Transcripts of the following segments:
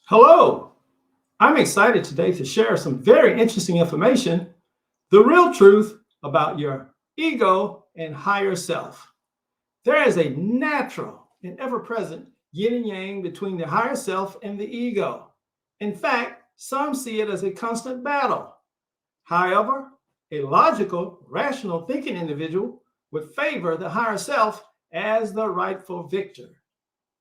Hello, I'm excited today to share some very interesting information, the real truth about your ego and higher self. There is a natural and ever present yin and yang between the higher self and the ego. In fact, some see it as a constant battle. However, a logical, rational thinking individual would favor the higher self as the rightful victor.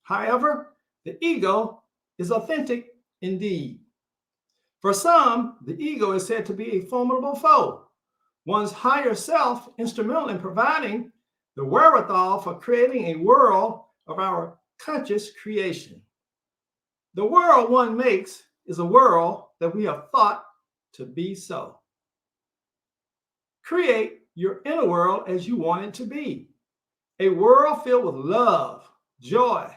However, the ego is authentic indeed. For some, the ego is said to be a formidable foe, one's higher self instrumental in providing the wherewithal for creating a world of our conscious creation. The world one makes is a world that we have thought to be so. Create your inner world as you want it to be. A world filled with love, joy,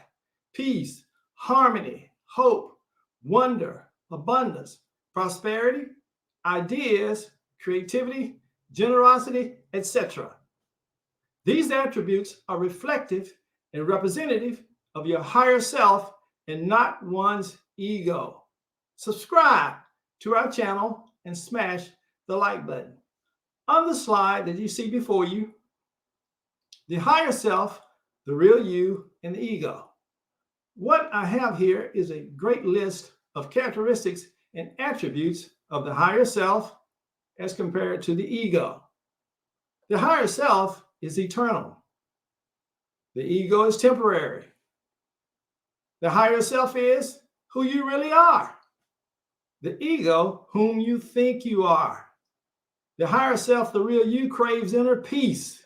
peace, harmony, hope, wonder, abundance, prosperity, ideas, creativity, generosity, etc. These attributes are reflective and representative of your higher self and not one's ego. Subscribe to our channel and smash the like button. On the slide that you see before you, the higher self, the real you, and the ego. What I have here is a great list of characteristics and attributes of the higher self as compared to the ego. The higher self is eternal. The ego is temporary. The higher self is who you really are. The ego, whom you think you are. The higher self, the real you, craves inner peace.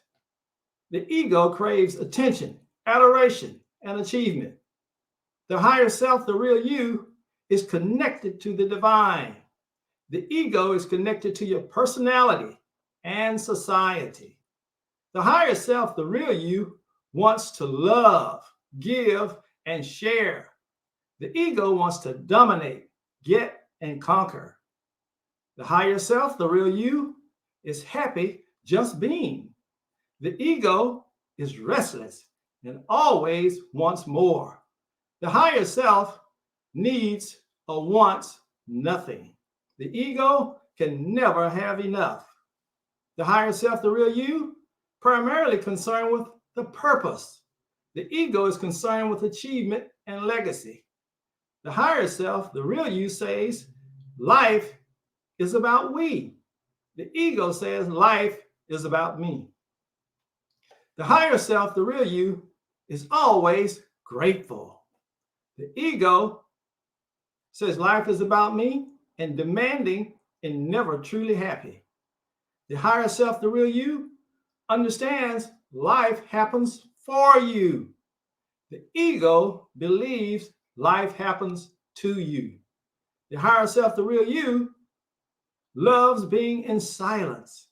The ego craves attention, adoration, and achievement. The higher self, the real you, is connected to the divine. The ego is connected to your personality and society. The higher self, the real you, wants to love, give, and share. The ego wants to dominate, get, and conquer. The higher self, the real you, is happy just being. The ego is restless and always wants more. The higher self needs or wants nothing. The ego can never have enough. The higher self, the real you, primarily concerned with the purpose. The ego is concerned with achievement and legacy. The higher self, the real you, says life is about we. The ego says life is about me. The higher self, the real you, is always grateful. The ego says life is about me and demanding and never truly happy. The higher self, the real you, understands life happens for you. The ego believes life happens to you. The higher self, the real you, loves being in silence.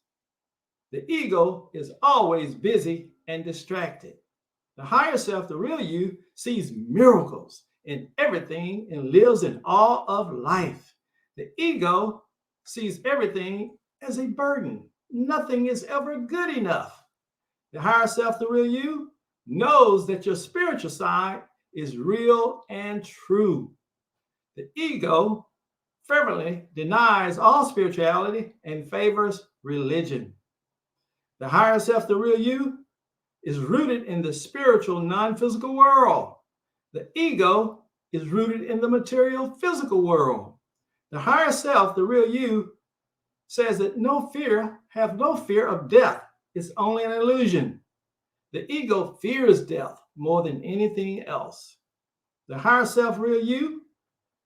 The ego is always busy and distracted. The higher self, the real you, sees miracles in everything and lives in awe of life. The ego sees everything as a burden. Nothing is ever good enough. The higher self, the real you, knows that your spiritual side is real and true. The ego fervently denies all spirituality and favors religion. The higher self, the real you, is rooted in the spiritual, non-physical world. The ego is rooted in the material, physical world. The higher self, the real you, says that have no fear of death. It's only an illusion. The ego fears death more than anything else. The higher self, real you,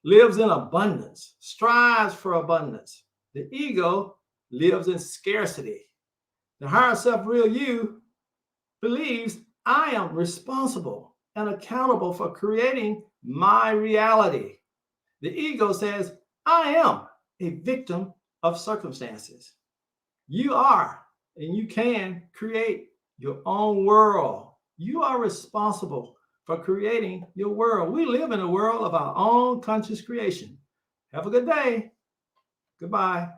lives in abundance, strives for abundance. The ego lives in scarcity. The higher self, real you, believes I am responsible and accountable for creating my reality. The ego says I am a victim of circumstances. You are, and you can create your own world. You are responsible for creating your world. We live in a world of our own conscious creation. Have a good day. Goodbye.